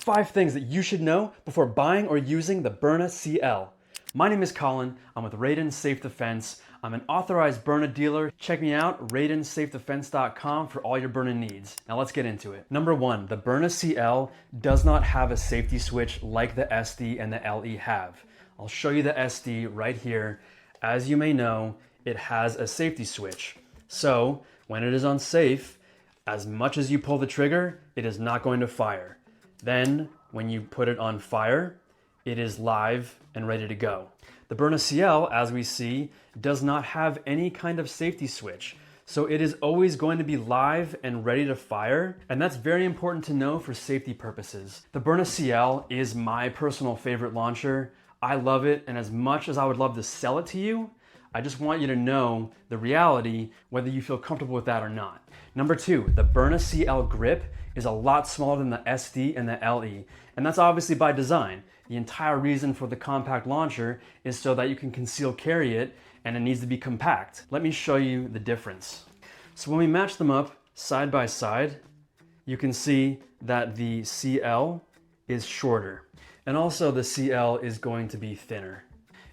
5 things that you should know before buying or using the Byrna CL. My name is Colin. I'm with Radin Safe Defense. I'm an authorized Byrna dealer. Check me out, radinsafedefense.com, for all your Byrna needs. Now let's get into it. Number 1, the Byrna CL does not have a safety switch like the SD and the LE have. I'll show you the SD right here. As you may know, it has a safety switch. So when it is unsafe, as much as you pull the trigger, it is not going to fire. Then when you put it on fire, it is live and ready to go. The Byrna CL, as we see, does not have any kind of safety switch. So it is always going to be live and ready to fire. And that's very important to know for safety purposes. The Byrna CL is my personal favorite launcher. I love it, and as much as I would love to sell it to you, I just want you to know the reality, whether you feel comfortable with that or not. Number 2, the Byrna CL grip is a lot smaller than the SD and the LE, and that's obviously by design. The entire reason for the compact launcher is so that you can conceal carry it, and it needs to be compact. Let me show you the difference. So when we match them up side by side, you can see that the CL is shorter, and also the CL is going to be thinner.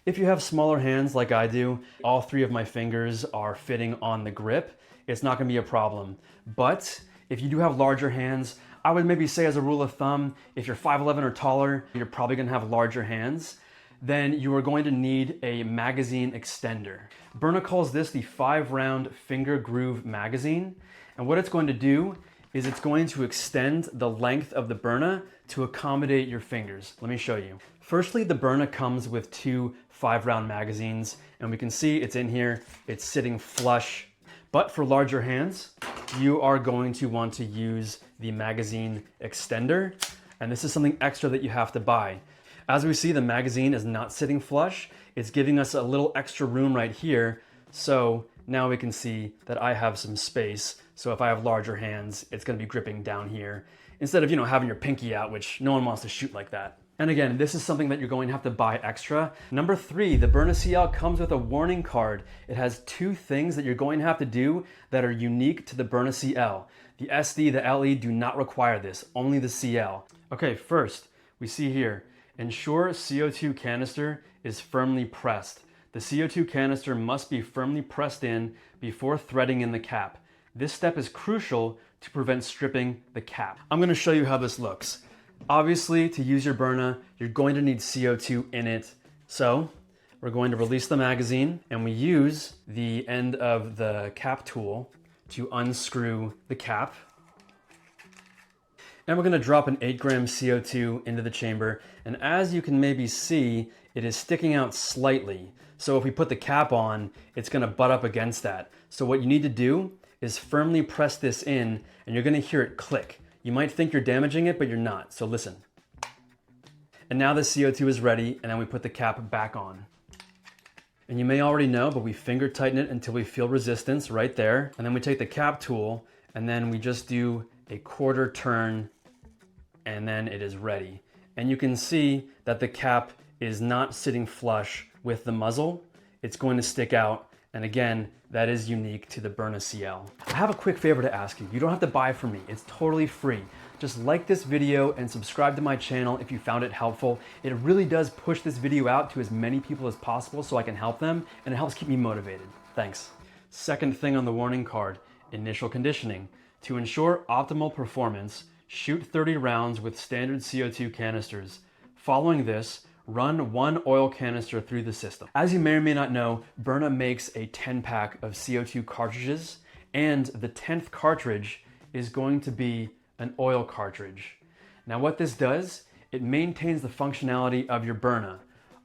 If you have smaller hands like I do, all 3 of my fingers are fitting on the grip, it's not gonna be a problem. But if you do have larger hands, I would maybe say as a rule of thumb, if you're 5'11" or taller, you're probably gonna have larger hands, then you are going to need a magazine extender. Byrna calls this the 5-round finger groove magazine. And what it's going to do is it's going to extend the length of the Byrna to accommodate your fingers. Let me show you. Firstly, the Byrna comes with 2 5-round magazines, and we can see it's in here, it's sitting flush. But for larger hands, you are going to want to use the magazine extender, and this is something extra that you have to buy. As we see, the magazine is not sitting flush. It's giving us a little extra room right here, so now we can see that I have some space. So if I have larger hands, it's gonna be gripping down here, instead of, having your pinky out, which no one wants to shoot like that. And again, this is something that you're going to have to buy extra. Number 3, the Byrna CL comes with a warning card. It has 2 things that you're going to have to do that are unique to the Byrna CL. The SD, the LE do not require this, only the CL. Okay, first, we see here, ensure CO2 canister is firmly pressed. The CO2 canister must be firmly pressed in before threading in the cap. This step is crucial to prevent stripping the cap. I'm gonna show you how this looks. Obviously, to use your Byrna, you're going to need CO2 in it. So we're going to release the magazine, and we use the end of the cap tool to unscrew the cap. And we're gonna drop an 8-gram CO2 into the chamber. And as you can maybe see, it is sticking out slightly. So if we put the cap on, it's gonna butt up against that. So what you need to do is firmly press this in, and you're gonna hear it click. You might think you're damaging it, but you're not, so listen. And now the CO2 is ready, and then we put the cap back on. And you may already know, but we finger tighten it until we feel resistance right there. And then we take the cap tool, and then we just do a 1/4 turn, and then it is ready. And you can see that the cap is not sitting flush with the muzzle. It's going to stick out. And again, that is unique to the Byrna CL. I have a quick favor to ask you. You don't have to buy from me. It's totally free. Just like this video and subscribe to my channel if you found it helpful. It really does push this video out to as many people as possible so I can help them, and it helps keep me motivated. Thanks. Second thing on the warning card, initial conditioning. To ensure optimal performance, shoot 30 rounds with standard CO2 canisters. Following this, run 1 oil canister through the system. As you may or may not know, Byrna makes a 10-pack of CO2 cartridges, and the 10th cartridge is going to be an oil cartridge. Now what this does, it maintains the functionality of your Byrna.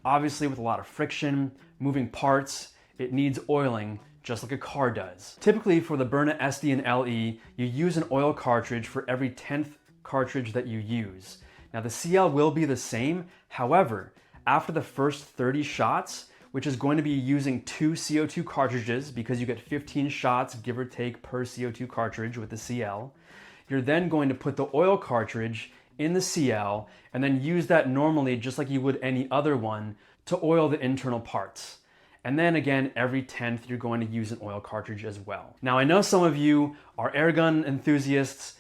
Obviously with a lot of friction, moving parts, it needs oiling just like a car does. Typically for the Byrna SD and LE, you use an oil cartridge for every 10th cartridge that you use. Now the CL will be the same, however, after the first 30 shots, which is going to be using 2 CO2 cartridges because you get 15 shots, give or take, per CO2 cartridge with the CL, you're then going to put the oil cartridge in the CL and then use that normally just like you would any other one to oil the internal parts. And then again, every 10th, you're going to use an oil cartridge as well. Now, I know some of you are airgun enthusiasts.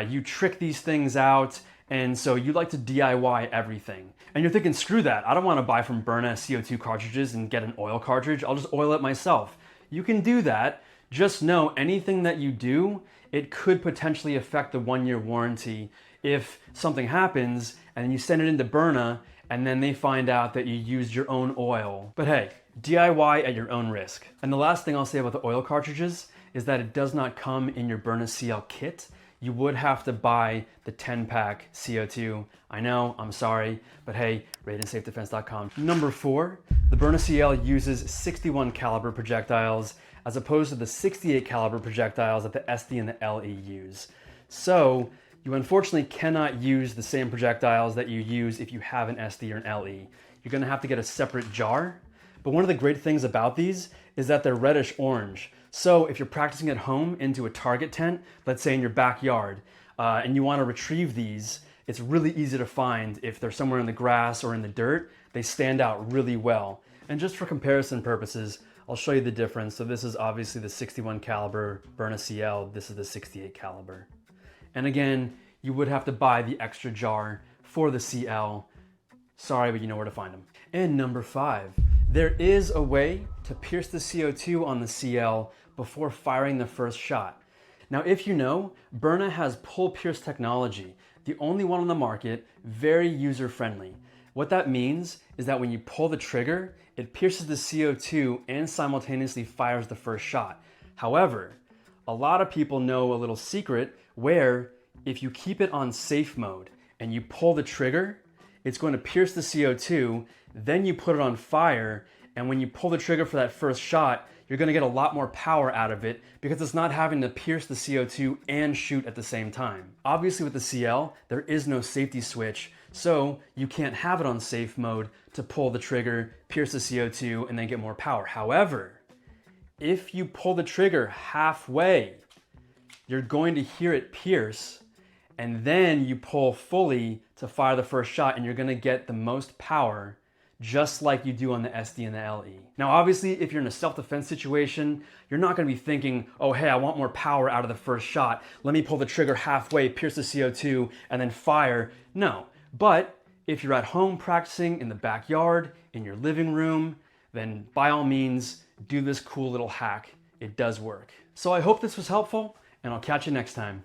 You trick these things out And so you like to DIY everything. And you're thinking, screw that, I don't want to buy from Byrna CO2 cartridges and get an oil cartridge, I'll just oil it myself. You can do that. Just know anything that you do, it could potentially affect the 1-year warranty if something happens and you send it into Byrna and then they find out that you used your own oil. But hey, DIY at your own risk. And the last thing I'll say about the oil cartridges is that it does not come in your Byrna CL kit. You would have to buy the 10-pack CO2. I know, I'm sorry, but hey, rateandsafedefense.com. Number 4, the Byrna CL uses 61 caliber projectiles as opposed to the 68 caliber projectiles that the SD and the LE use. So you unfortunately cannot use the same projectiles that you use if you have an SD or an LE. You're gonna have to get a separate jar. But one of the great things about these is that they're reddish orange. So if you're practicing at home into a target tent, let's say in your backyard, and you want to retrieve these, it's really easy to find. If they're somewhere in the grass or in the dirt, they stand out really well. And just for comparison purposes, I'll show you the difference. So this is obviously the 61 caliber Byrna CL, this is the 68 caliber. And again, you would have to buy the extra jar for the CL. Sorry, but you know where to find them. And number 5, there is a way to pierce the CO2 on the CL before firing the first shot. Now, if you know, Byrna has pull pierce technology, the only one on the market, very user-friendly. What that means is that when you pull the trigger, it pierces the CO2 and simultaneously fires the first shot. However, a lot of people know a little secret where if you keep it on safe mode and you pull the trigger, it's going to pierce the CO2, then you put it on fire, and when you pull the trigger for that first shot, you're going to get a lot more power out of it because it's not having to pierce the CO2 and shoot at the same time. Obviously with the CL, there is no safety switch, so you can't have it on safe mode to pull the trigger, pierce the CO2, and then get more power. However, if you pull the trigger halfway, you're going to hear it pierce, and then you pull fully to fire the first shot, and you're gonna get the most power just like you do on the SD and the LE. Now, obviously, if you're in a self-defense situation, you're not gonna be thinking, oh, hey, I want more power out of the first shot. Let me pull the trigger halfway, pierce the CO2, and then fire. No, but if you're at home practicing in the backyard, in your living room, then by all means, do this cool little hack. It does work. So I hope this was helpful, and I'll catch you next time.